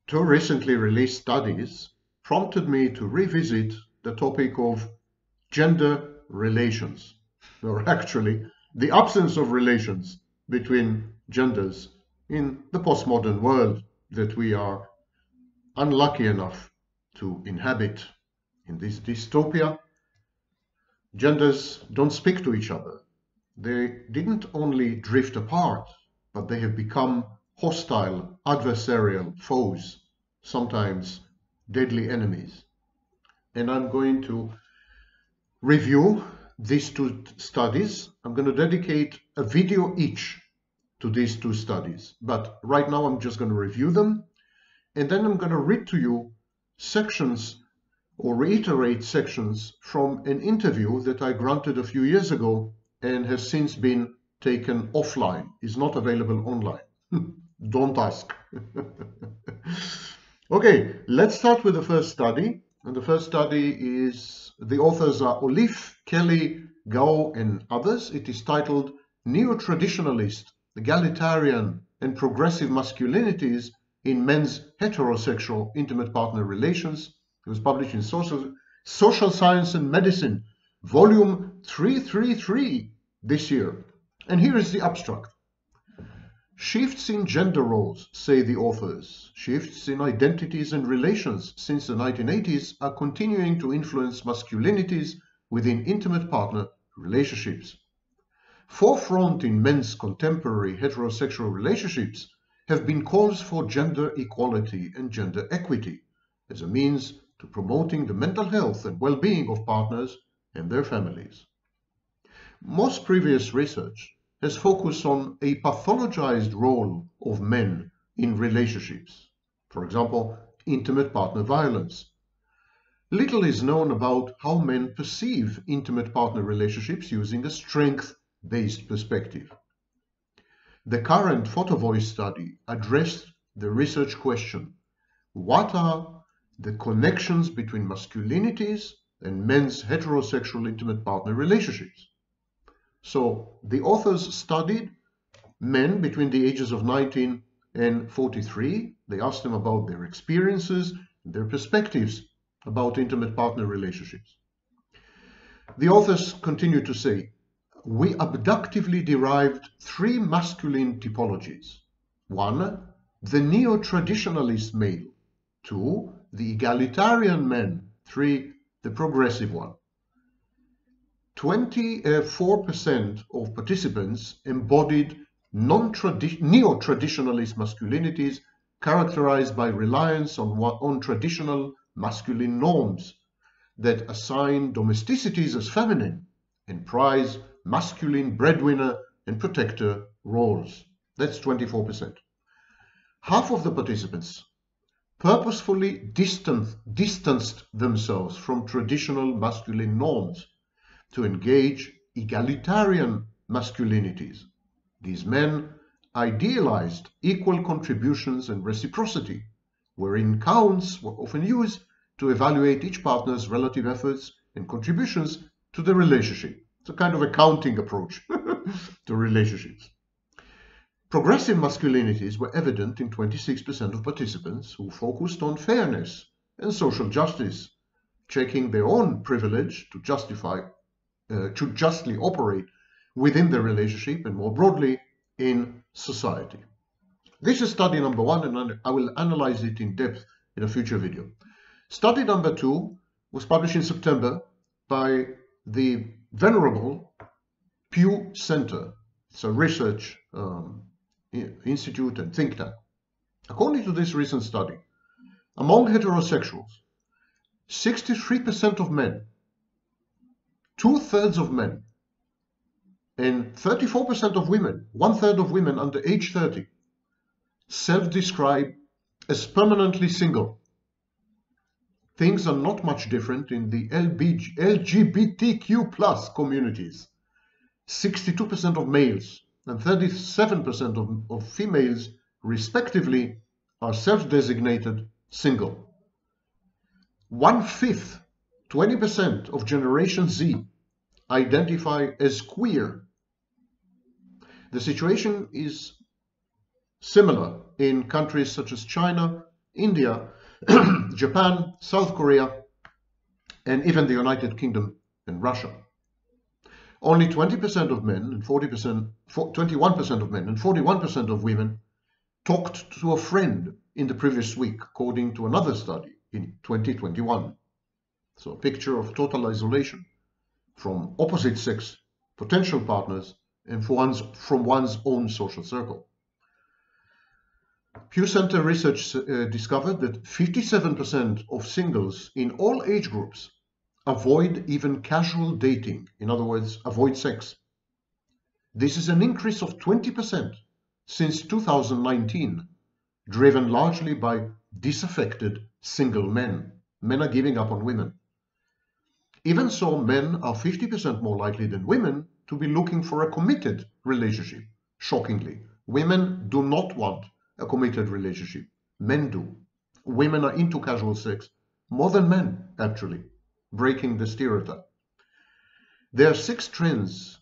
Two recently released studies prompted me to revisit the topic of gender relations, or actually the absence of relations between genders in the postmodern world that we are unlucky enough to inhabit. In this dystopia, genders don't speak to each other. They didn't only drift apart, but they have become hostile, adversarial foes, sometimes deadly enemies. And I'm going to review these two studies. I'm going to dedicate a video each to these two studies. But right now I'm just going to review them, and then I'm going to read to you sections or reiterate sections from an interview that I granted a few years ago and has since been taken offline, is not available online. Don't ask. Okay, let's start with the first study. And the first study is, the authors are Olive, Kelly, Gao, and others. It is titled Neo-Traditionalist, Egalitarian, and Progressive Masculinities in Men's Heterosexual Intimate Partner Relations. It was published in Social Science and Medicine, volume 333 this year. And here is the abstract. Shifts in gender roles, say the authors, shifts in identities and relations since the 1980s are continuing to influence masculinities within intimate partner relationships. Forefront in men's contemporary heterosexual relationships have been calls for gender equality and gender equity as a means to promoting the mental health and well-being of partners and their families. Most previous research has focused on a pathologized role of men in relationships, for example, intimate partner violence. Little is known about how men perceive intimate partner relationships using a strength-based perspective. The current photo voice study addressed the research question: what are the connections between masculinities and men's heterosexual intimate partner relationships? So the authors studied men between the ages of 19 and 43. They asked them about their experiences, their perspectives about intimate partner relationships. The authors continue to say, we abductively derived three masculine typologies. One, the neo-traditionalist male. Two, the egalitarian man. Three, the progressive one. 24% of participants embodied neo-traditionalist masculinities characterized by reliance on traditional masculine norms that assign domesticities as feminine and prize masculine breadwinner and protector roles. That's 24%. Half of the participants purposefully distanced themselves from traditional masculine norms to engage egalitarian masculinities. These men idealized equal contributions and reciprocity, wherein counts were often used to evaluate each partner's relative efforts and contributions to the relationship. It's a kind of accounting approach to relationships. Progressive masculinities were evident in 26% of participants who focused on fairness and social justice, checking their own privilege to justly operate within the relationship and more broadly in society. This is study number one, and I will analyze it in depth in a future video. Study number two was published in September by the venerable Pew Center. It's a research institute and think tank. According to this recent study, among heterosexuals, 63% of men, 2/3 of men, and 34% of women, 1/3 of women under age 30, self-describe as permanently single. Things are not much different in the LGBTQ+ communities. 62% of males and 37% of females, respectively, are self-designated single. 1/5, 20% of Generation Z identify as queer. The situation is similar in countries such as China, India, Japan, South Korea, and even the United Kingdom and Russia. Only 20% of men and 21% of men and 41% of women talked to a friend in the previous week, according to another study in 2021. So a picture of total isolation from opposite sex potential partners and from one's own social circle. Pew Center research discovered that 57% of singles in all age groups avoid even casual dating, in other words, avoid sex. This is an increase of 20% since 2019, driven largely by disaffected single men. Men are giving up on women. Even so, men are 50% more likely than women to be looking for a committed relationship. Shockingly, women do not want a committed relationship. Men do. Women are into casual sex more than men, actually, breaking the stereotype. There are 6 trends.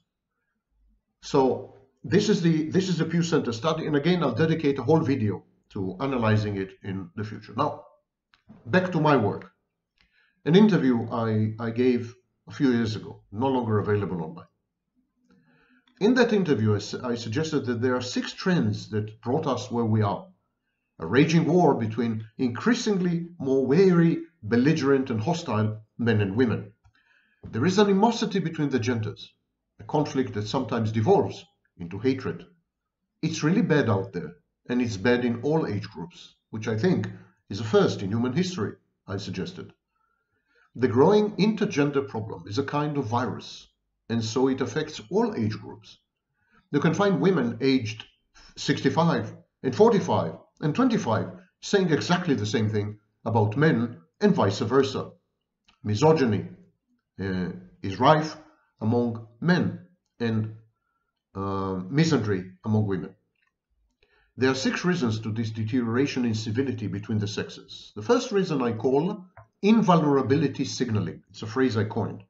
So this is the Pew Center study, and again, I'll dedicate a whole video to analyzing it in the future. Now, back to my work. An interview I gave a few years ago, no longer available online. In that interview, I suggested that there are 6 trends that brought us where we are. A raging war between increasingly more wary, belligerent, and hostile men and women. There is animosity between the genders, a conflict that sometimes devolves into hatred. It's really bad out there, and it's bad in all age groups, which I think is a first in human history, I suggested. The growing intergender problem is a kind of virus, and so it affects all age groups. You can find women aged 65 and 45 and 25 saying exactly the same thing about men and vice versa. Misogyny is rife among men and misandry among women. There are 6 reasons to this deterioration in civility between the sexes. The first reason I call invulnerability signaling. It's a phrase I coined.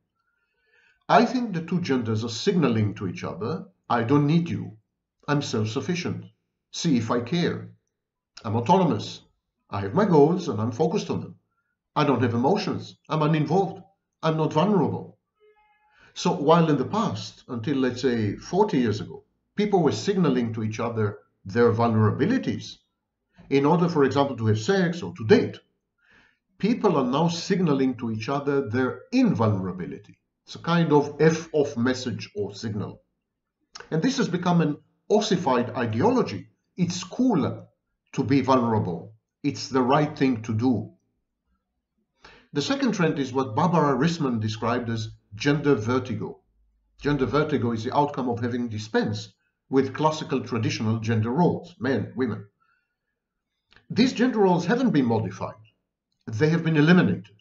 I think the two genders are signaling to each other, I don't need you. I'm self-sufficient. See if I care. I'm autonomous. I have my goals and I'm focused on them. I don't have emotions. I'm uninvolved. I'm not vulnerable. So while in the past, until let's say 40 years ago, people were signaling to each other their vulnerabilities in order, for example, to have sex or to date, people are now signaling to each other their invulnerability. It's a kind of F-off message or signal. And this has become an ossified ideology. It's cool to be vulnerable. It's the right thing to do. The second trend is what Barbara Risman described as gender vertigo. Gender vertigo is the outcome of having dispensed with classical traditional gender roles, men, women. These gender roles haven't been modified. They have been eliminated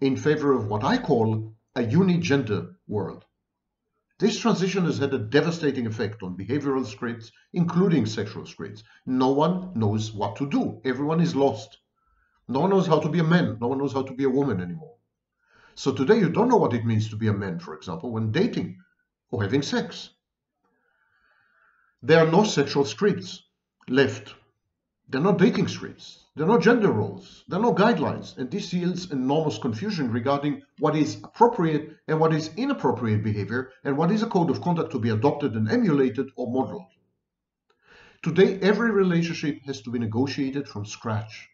in favor of what I call a unigender world. This transition has had a devastating effect on behavioral scripts, including sexual scripts. No one knows what to do. Everyone is lost. No one knows how to be a man. No one knows how to be a woman anymore. So today you don't know what it means to be a man, for example, when dating or having sex. There are no sexual scripts left. There are no dating scripts. There are no gender roles. There are no guidelines. And this yields enormous confusion regarding what is appropriate and what is inappropriate behavior and what is a code of conduct to be adopted and emulated or modeled. Today, every relationship has to be negotiated from scratch.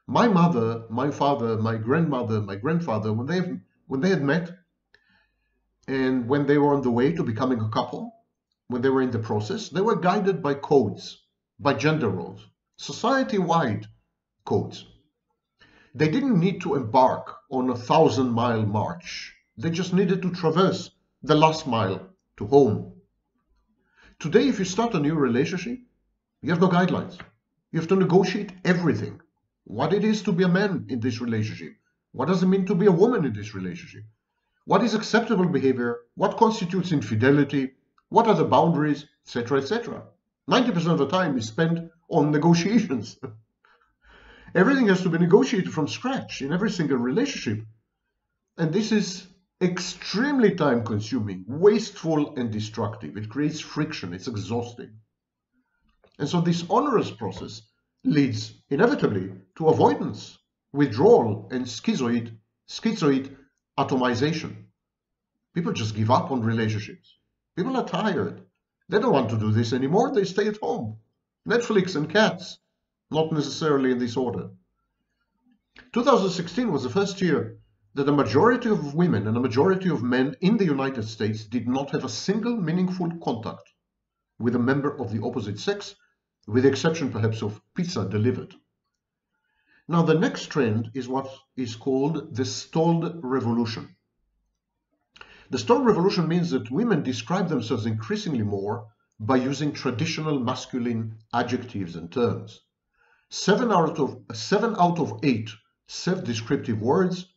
My mother, my father, my grandmother, my grandfather, when they had met and when they were on the way to becoming a couple, when they were in the process, they were guided by codes, by gender roles. Society-wide codes. They didn't need to embark on a 1,000-mile march. They just needed to traverse the last mile to home. Today, if you start a new relationship, you have no guidelines. You have to negotiate everything. What it is to be a man in this relationship. What does it mean to be a woman in this relationship? What is acceptable behavior? What constitutes infidelity? What are the boundaries? Etc., etc. 90% of the time is spent on negotiations. Everything has to be negotiated from scratch in every single relationship. And this is extremely time-consuming, wasteful, and destructive. It creates friction. It's exhausting. And so this onerous process leads inevitably to avoidance, withdrawal, and schizoid atomization. People just give up on relationships. People are tired. They don't want to do this anymore. They stay at home. Netflix and cats, not necessarily in this order. 2016 was the first year that a majority of women and a majority of men in the United States did not have a single meaningful contact with a member of the opposite sex, with the exception perhaps of pizza delivered. Now, the next trend is what is called the stalled revolution. The stalled revolution means that women describe themselves increasingly more by using traditional masculine adjectives and terms. 7 out of 8 self-descriptive words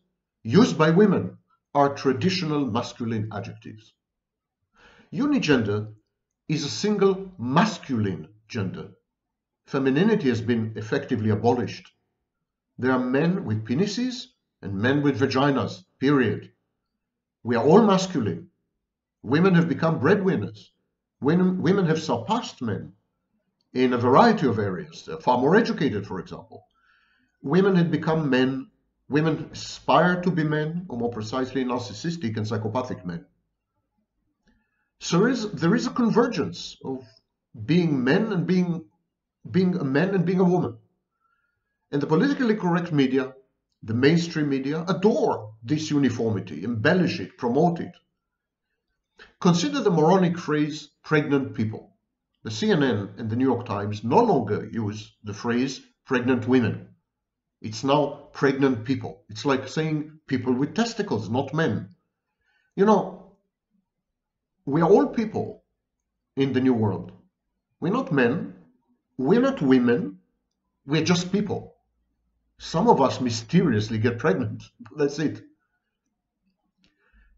used by women are traditional masculine adjectives. Unigender is a single masculine gender. Femininity has been effectively abolished. There are men with penises and men with vaginas, period. We are all masculine. Women have become breadwinners. Women have surpassed men in a variety of areas. They're far more educated, for example. Women have become men. Women aspire to be men, or more precisely, narcissistic and psychopathic men. So there is a convergence of being men and being a man and being a woman. And the politically correct media, the mainstream media, adore this uniformity, embellish it, promote it. Consider the moronic phrase pregnant people. The CNN and the New York Times no longer use the phrase pregnant women. It's now pregnant people. It's like saying people with testicles, not men. You know, we are all people in the new world. We're not men. We're not women. We're just people. Some of us mysteriously get pregnant. That's it.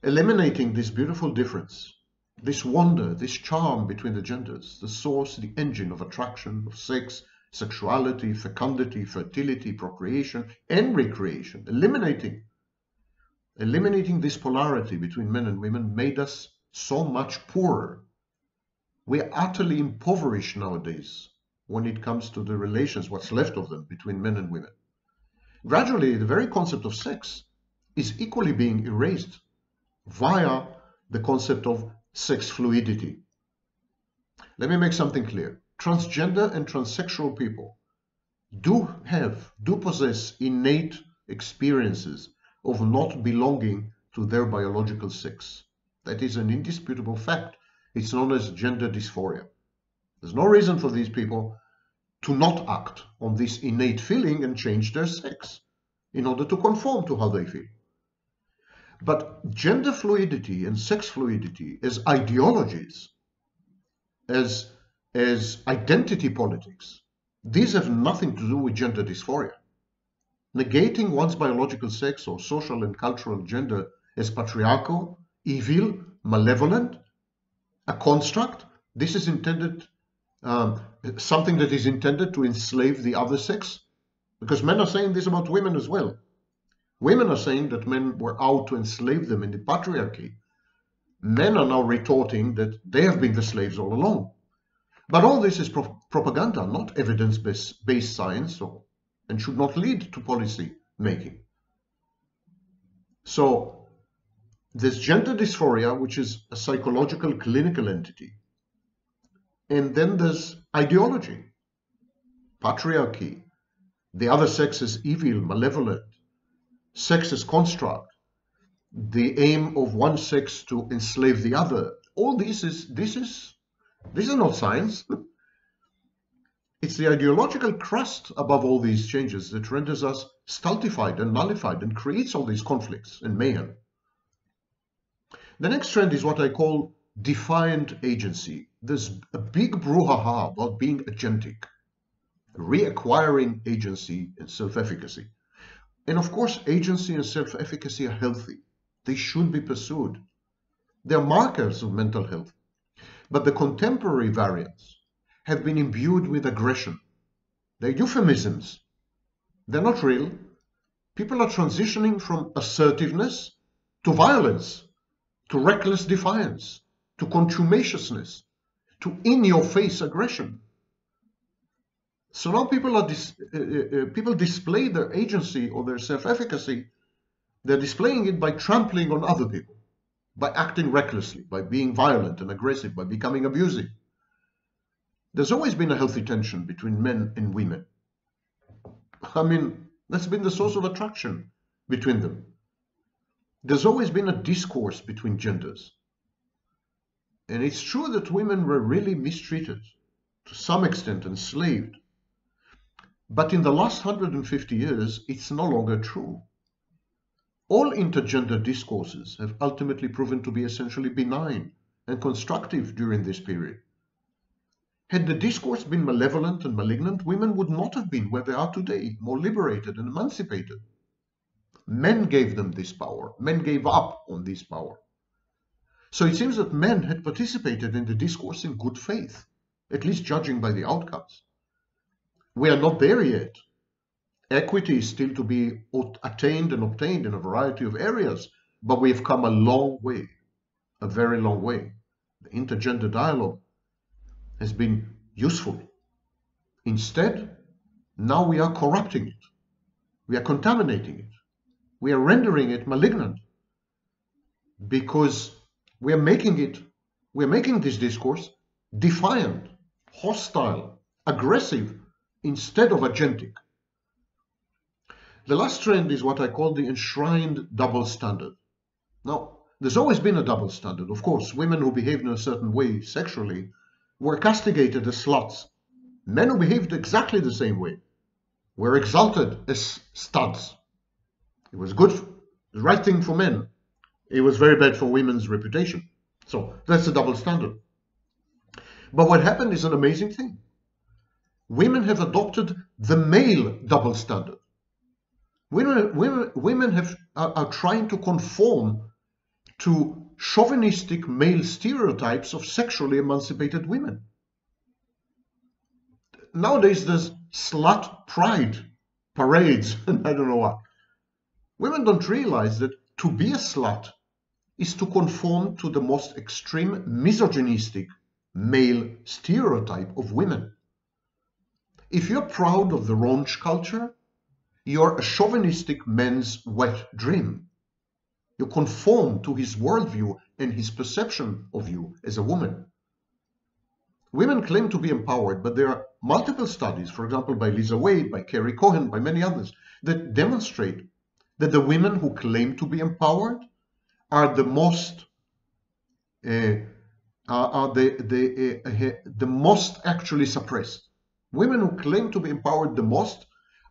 Eliminating this beautiful difference, this wonder, this charm between the genders, the source, the engine of attraction, of sex, sexuality, fecundity, fertility, procreation, and recreation, eliminating this polarity between men and women made us so much poorer. We are utterly impoverished nowadays when it comes to the relations, what's left of them, between men and women. Gradually, the very concept of sex is equally being erased via the concept of sex fluidity. Let me make something clear. Transgender and transsexual people do possess innate experiences of not belonging to their biological sex. That is an indisputable fact. It's known as gender dysphoria. There's no reason for these people to not act on this innate feeling and change their sex in order to conform to how they feel. But gender fluidity and sex fluidity as ideologies, as identity politics, these have nothing to do with gender dysphoria. Negating one's biological sex or social and cultural gender as patriarchal, evil, malevolent, a construct, this is intended, something that is intended to enslave the other sex, because men are saying this about women as well. Women are saying that men were out to enslave them in the patriarchy. Men are now retorting that they have been the slaves all along. But all this is propaganda, not evidence-based science, and should not lead to policy making. So there's gender dysphoria, which is a psychological clinical entity. And then there's ideology, patriarchy, the other sex is evil, malevolent, sex as construct, the aim of one sex to enslave the other. All this is not science. It's the ideological crust above all these changes that renders us stultified and nullified and creates all these conflicts and mayhem. The next trend is what I call defiant agency. There's a big brouhaha about being agentic, reacquiring agency and self-efficacy. And of course, agency and self-efficacy are healthy. They should be pursued. They're markers of mental health. But the contemporary variants have been imbued with aggression. They're euphemisms. They're not real. People are transitioning from assertiveness to violence, to reckless defiance, to contumaciousness, to in-your-face aggression. So now people display their agency or their self-efficacy. They're displaying it by trampling on other people, by acting recklessly, by being violent and aggressive, by becoming abusive. There's always been a healthy tension between men and women. I mean, that's been the source of attraction between them. There's always been a discourse between genders. And it's true that women were really mistreated, to some extent enslaved. But in the last 150 years, it's no longer true. All intergender discourses have ultimately proven to be essentially benign and constructive during this period. Had the discourse been malevolent and malignant, women would not have been where they are today, more liberated and emancipated. Men gave them this power. Men gave up on this power. So it seems that men had participated in the discourse in good faith, at least judging by the outcomes. We are not there yet. Equity is still to be attained and obtained in a variety of areas, but we have come a long way, a very long way. The intergender dialogue has been useful. Instead, now we are corrupting it. We are contaminating it. We are rendering it malignant because we are making this discourse defiant, hostile, aggressive, instead of agentic. The last trend is what I call the enshrined double standard. Now, there's always been a double standard. Of course, women who behaved in a certain way sexually were castigated as sluts. Men who behaved exactly the same way were exalted as studs. It was good, the right thing for men. It was very bad for women's reputation. So that's a double standard. But what happened is an amazing thing. Women have adopted the male double standard. Women are trying to conform to chauvinistic male stereotypes of sexually emancipated women. Nowadays there's slut pride parades and I don't know what. Women don't realize that to be a slut is to conform to the most extreme misogynistic male stereotype of women. If you're proud of the raunch culture, you're a chauvinistic man's wet dream. You conform to his worldview and his perception of you as a woman. Women claim to be empowered, but there are multiple studies, for example, by Lisa Wade, by Kerry Cohen, by many others, that demonstrate that the women who claim to be empowered are the most actually suppressed. Women who claim to be empowered the most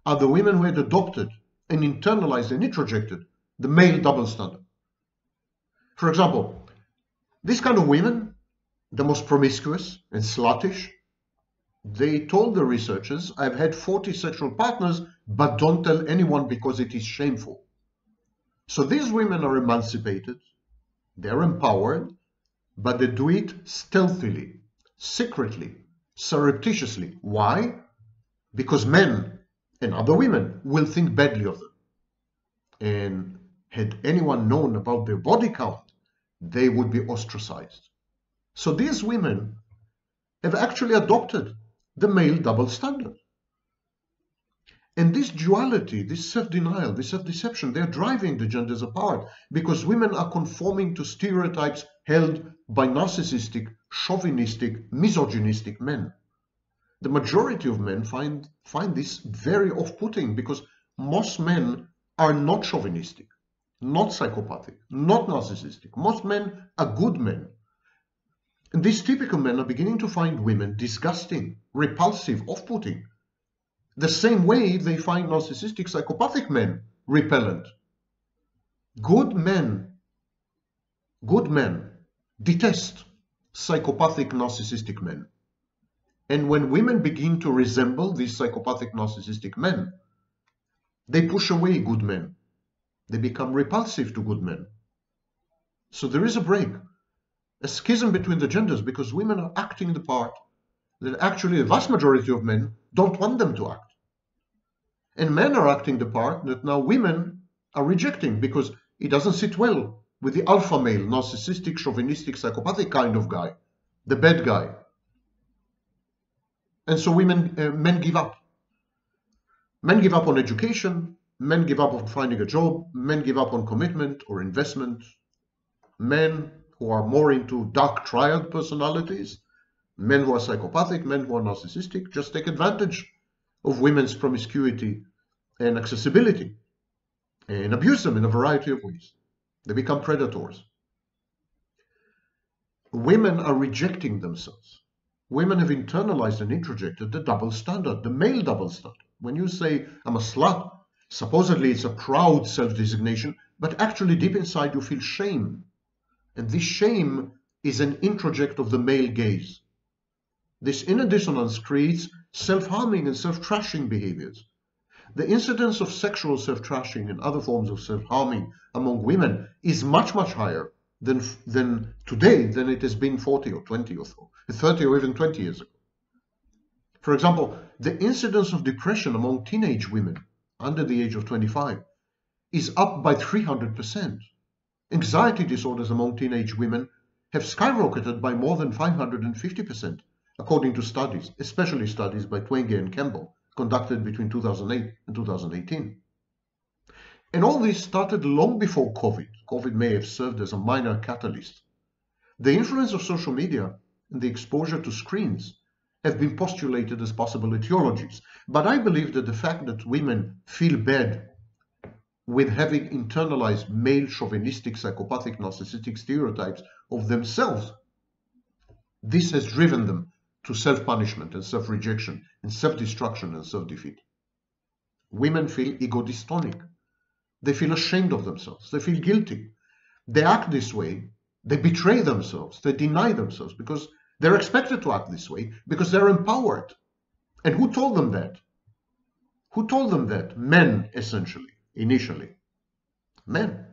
are the women who had adopted and internalized and introjected the male double standard. For example, these kind of women, the most promiscuous and sluttish, they told the researchers, I've had 40 sexual partners, but don't tell anyone because it is shameful. So these women are emancipated, they're empowered, but they do it stealthily, secretly, surreptitiously. Why? Because men and other women will think badly of them. And had anyone known about their body count, they would be ostracized. So these women have actually adopted the male double standard. And this duality, this self-denial, this self-deception, they're driving the genders apart because women are conforming to stereotypes held by narcissistic, chauvinistic, misogynistic men. The majority of men find this very off-putting because most men are not chauvinistic, not psychopathic, not narcissistic. Most men are good men. And these typical men are beginning to find women disgusting, repulsive, off-putting, the same way they find narcissistic, psychopathic men repellent. Good men detest psychopathic, narcissistic men. And when women begin to resemble these psychopathic, narcissistic men, they push away good men. They become repulsive to good men. So there is a break, a schism between the genders because women are acting the part that actually the vast majority of men don't want them to act. And men are acting the part that now women are rejecting because it doesn't sit well with the alpha male, narcissistic, chauvinistic, psychopathic kind of guy, the bad guy. And so men give up. Men give up on education, men give up on finding a job, men give up on commitment or investment. Men who are more into dark triad personalities, men who are psychopathic, men who are narcissistic, just take advantage of women's promiscuity and accessibility and abuse them in a variety of ways. They become predators. Women are rejecting themselves. Women have internalized and introjected the double standard, the male double standard. When you say, I'm a slut, supposedly it's a proud self-designation, but actually deep inside you feel shame. And this shame is an introject of the male gaze. This inner dissonance creates self-harming and self-trashing behaviors. The incidence of sexual self-trashing and other forms of self-harming among women is much, much higher than today than it has been 40 or 20 or 30 or even 20 years ago. For example, the incidence of depression among teenage women under the age of 25 is up by 300%. Anxiety disorders among teenage women have skyrocketed by more than 550%, according to studies, especially studies by Twenge and Campbell, conducted between 2008 and 2018. And all this started long before COVID. COVID may have served as a minor catalyst. The influence of social media and the exposure to screens have been postulated as possible etiologies. But I believe that the fact that women feel bad with having internalized male chauvinistic, psychopathic, narcissistic stereotypes of themselves, this has driven them to self-punishment and self-rejection and self-destruction and self-defeat. Women feel ego-dystonic. They feel ashamed of themselves. They feel guilty. They act this way. They betray themselves. They deny themselves because they're expected to act this way because they're empowered. And who told them that? Who told them that? Men, essentially, initially. Men.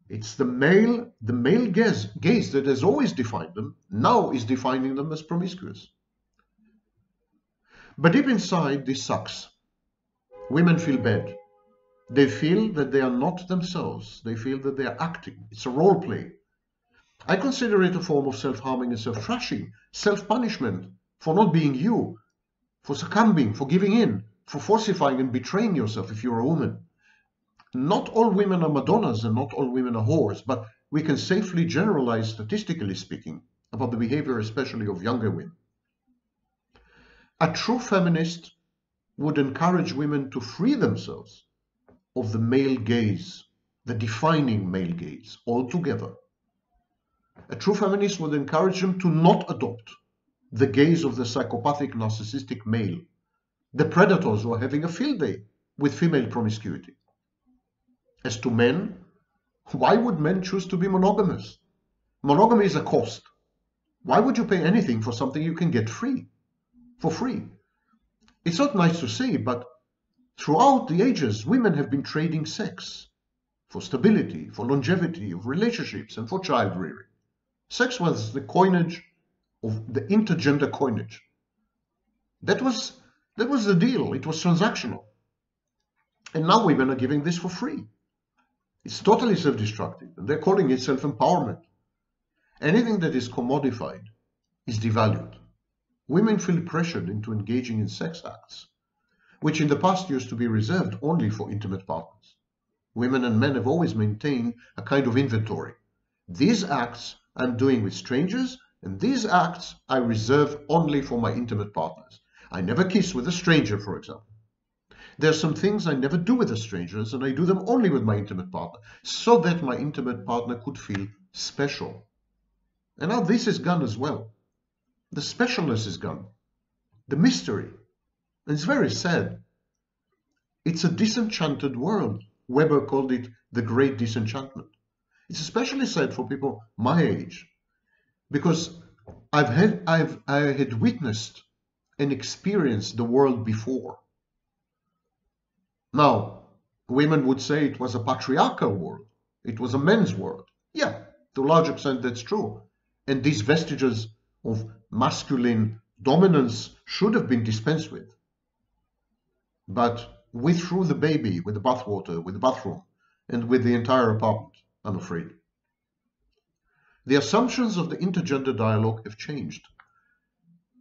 It's the male gaze that has always defined them, now is defining them as promiscuous. But deep inside, this sucks. Women feel bad. They feel that they are not themselves. They feel that they are acting. It's a role play. I consider it a form of self-harming and self-trashing, self-punishment for not being you, for succumbing, for giving in, for falsifying and betraying yourself if you're a woman. Not all women are Madonnas and not all women are whores, but we can safely generalize, statistically speaking, about the behavior especially of younger women. A true feminist would encourage women to free themselves of the male gaze, the defining male gaze, altogether. A true feminist would encourage them to not adopt the gaze of the psychopathic, narcissistic male, the predators who are having a field day with female promiscuity. As to men, why would men choose to be monogamous? Monogamy is a cost. Why would you pay anything for something you can get free, for free? It's not nice to say, but throughout the ages, women have been trading sex for stability, for longevity of relationships, and for child rearing. Sex was the coinage of the intergender coinage. That was the deal. It was transactional. And now women are giving this for free. It's totally self-destructive, and they're calling it self-empowerment. Anything that is commodified is devalued. Women feel pressured into engaging in sex acts, which in the past used to be reserved only for intimate partners. Women and men have always maintained a kind of inventory. These acts I'm doing with strangers, and these acts I reserve only for my intimate partners. I never kiss with a stranger, for example. There are some things I never do with the strangers, and I do them only with my intimate partner, so that my intimate partner could feel special. And now this is gone as well. The specialness is gone. The mystery. And it's very sad. It's a disenchanted world. Weber called it the great disenchantment. It's especially sad for people my age, because I had witnessed and experienced the world before. Now, women would say it was a patriarchal world. It was a men's world. Yeah, to a large extent that's true. And these vestiges of masculine dominance should have been dispensed with. But we threw the baby with the bathwater, with the bathroom, and with the entire apartment, I'm afraid. The assumptions of the intergender dialogue have changed.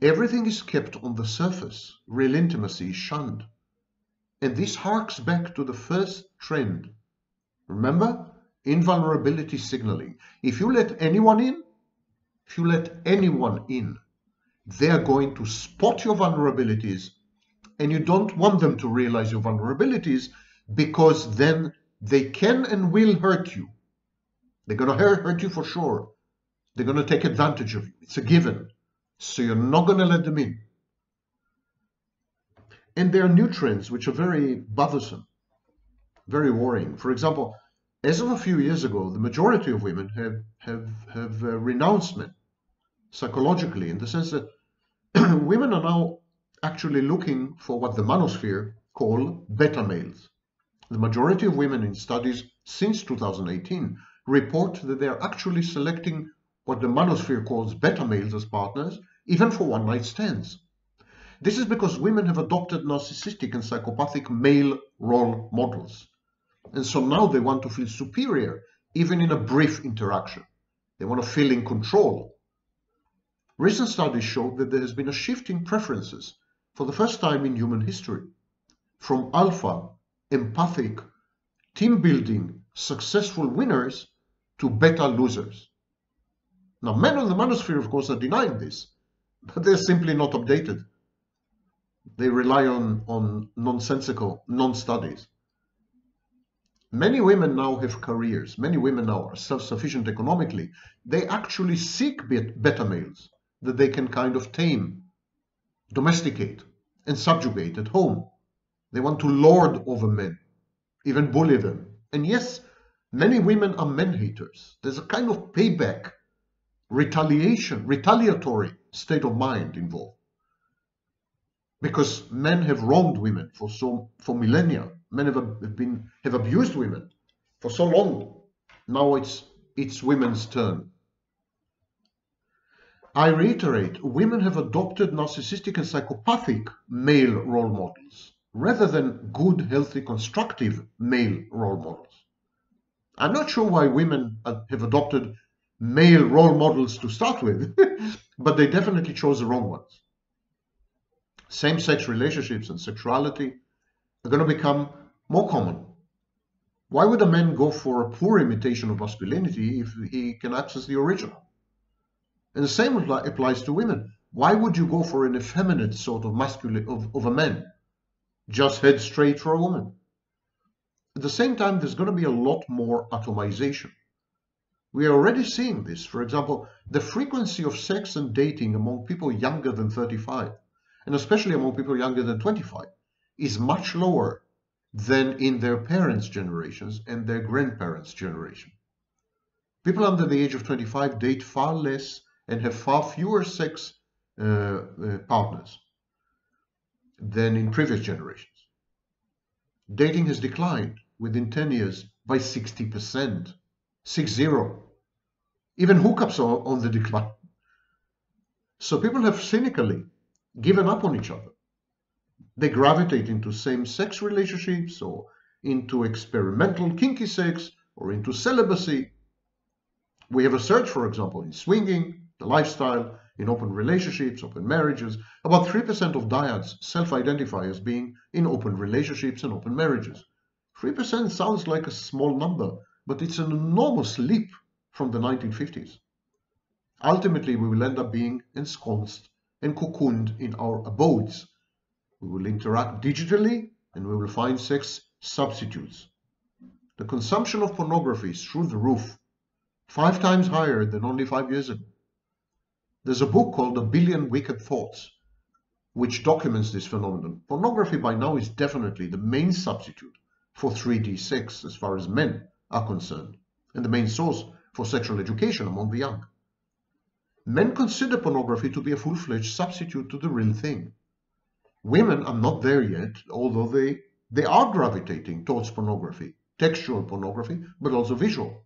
Everything is kept on the surface. Real intimacy is shunned. And this harks back to the first trend. Remember? Invulnerability signaling. If you let anyone in, they are going to spot your vulnerabilities, and you don't want them to realize your vulnerabilities, because then they can and will hurt you. They're going to hurt you for sure. They're going to take advantage of you. It's a given. So you're not going to let them in. And there are new trends which are very bothersome, very worrying. For example, as of a few years ago, the majority of women have renounced men psychologically, in the sense that women are now actually looking for what the manosphere call beta males. The majority of women in studies since 2018 report that they are actually selecting what the manosphere calls beta males as partners, even for one-night stands. This is because women have adopted narcissistic and psychopathic male role models. And so now they want to feel superior, even in a brief interaction. They want to feel in control. Recent studies show that there has been a shift in preferences for the first time in human history, from alpha, empathic, team-building, successful winners to beta losers. Now, men on the manosphere, of course, are denying this, but they're simply not updated. They rely on nonsensical non-studies. Many women now have careers. Many women now are self-sufficient economically. They actually seek beta males that they can kind of tame, domesticate, and subjugate at home. They want to lord over men, even bully them. And yes, many women are men haters. There's a kind of payback, retaliatory state of mind involved. Because men have wronged women for millennia. Men have abused women for so long. Now it's women's turn. I reiterate, women have adopted narcissistic and psychopathic male role models rather than good, healthy, constructive male role models. I'm not sure why women have adopted male role models to start with, but they definitely chose the wrong ones. Same-sex relationships and sexuality are going to become more common. Why would a man go for a poor imitation of masculinity if he can access the original? And the same applies to women. Why would you go for an effeminate sort of masculine of a man? Just head straight for a woman. At the same time, there's going to be a lot more atomization. We are already seeing this. For example, the frequency of sex and dating among people younger than 35, and especially among people younger than 25, is much lower than in their parents' generations and their grandparents' generation. People under the age of 25 date far less and have far fewer sex partners than in previous generations. Dating has declined within 10 years by 60%. 60. Even hookups are on the decline. So people have cynically given up on each other. They gravitate into same-sex relationships or into experimental kinky sex or into celibacy. We have a surge, for example, in swinging, the lifestyle, in open relationships, open marriages. About 3% of dyads self-identify as being in open relationships and open marriages. 3% sounds like a small number, but it's an enormous leap from the 1950s. Ultimately, we will end up being ensconced and cocooned in our abodes. We will interact digitally and we will find sex substitutes. The consumption of pornography is through the roof, 5 times higher than only 5 years ago. There's a book called A Billion Wicked Thoughts, which documents this phenomenon. Pornography by now is definitely the main substitute for 3D sex as far as men are concerned, and the main source for sexual education among the young. Men consider pornography to be a full-fledged substitute to the real thing. Women are not there yet, although they are gravitating towards pornography, textual pornography, but also visual.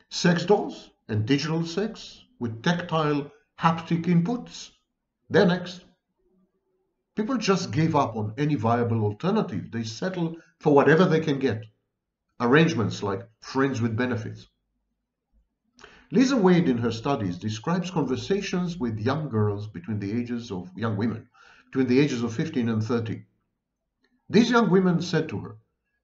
Sex dolls and digital sex with tactile haptic inputs, they're next. People just gave up on any viable alternative. They settle for whatever they can get. Arrangements like friends with benefits. Lisa Wade, in her studies, describes conversations with young girls young women between the ages of 15 and 30. These young women said to her,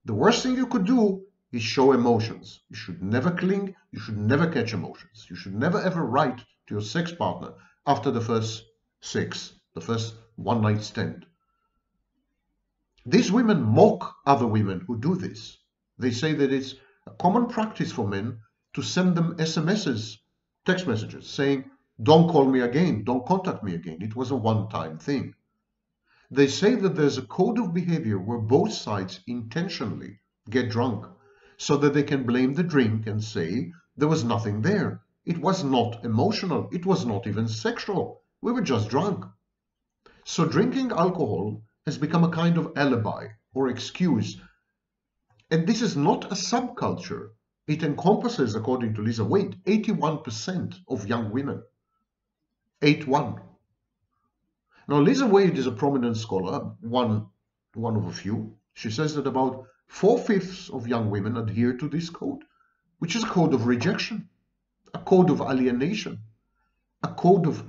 the worst thing you could do is show emotions. You should never cling. You should never catch emotions. You should never ever write to your sex partner after the first sex, the first one-night stand. These women mock other women who do this. They say that it's a common practice for men to send them SMSs, text messages, saying, don't call me again, don't contact me again. It was a one-time thing. They say that there's a code of behavior where both sides intentionally get drunk so that they can blame the drink and say there was nothing there. It was not emotional. It was not even sexual. We were just drunk. So drinking alcohol has become a kind of alibi or excuse. And this is not a subculture. It encompasses, according to Lisa Wade, 81% of young women. 81. Now, Lisa Wade is a prominent scholar, one of a few. She says that about 4/5 of young women adhere to this code, which is a code of rejection, a code of alienation, a code of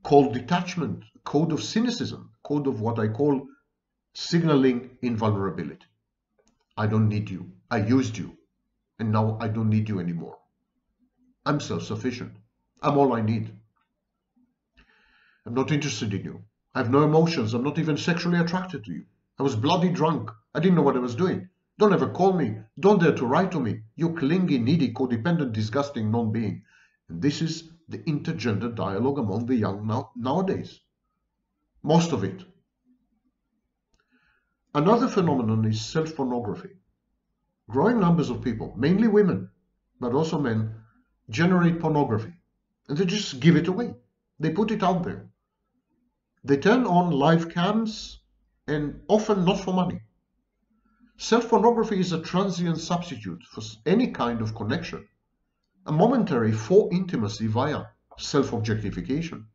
cold detachment, a code of cynicism, a code of what I call signaling invulnerability. I don't need you. I used you. And now I don't need you anymore. I'm self-sufficient. I'm all I need. I'm not interested in you. I have no emotions. I'm not even sexually attracted to you. I was bloody drunk. I didn't know what I was doing. Don't ever call me. Don't dare to write to me. You clingy, needy, codependent, disgusting non-being. And this is the intergender dialogue among the young nowadays. Most of it. Another phenomenon is self-pornography. Growing numbers of people, mainly women, but also men, generate pornography. And they just give it away. They put it out there. They turn on live cams, and often not for money. Self-pornography is a transient substitute for any kind of connection, a momentary for intimacy via self-objectification.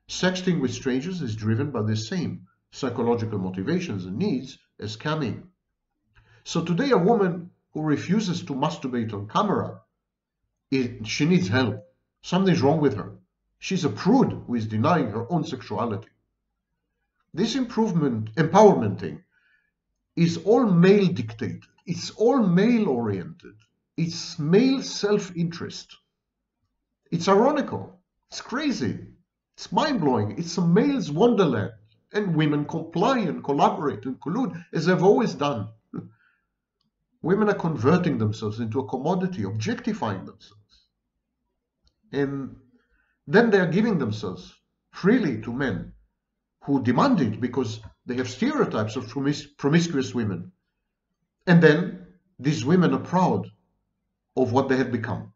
Sexting with strangers is driven by the same psychological motivations and needs as camming. So today a woman who refuses to masturbate on camera, she needs help. Something's wrong with her. She's a prude who is denying her own sexuality. This empowerment thing is all male dictated. It's all male oriented. It's male self-interest. It's ironical. It's crazy. It's mind-blowing. It's a male's wonderland. And women comply and collaborate and collude as they've always done. Women are converting themselves into a commodity, objectifying themselves. And then they are giving themselves freely to men who demand it because they have stereotypes of promiscuous women. And then these women are proud of what they have become.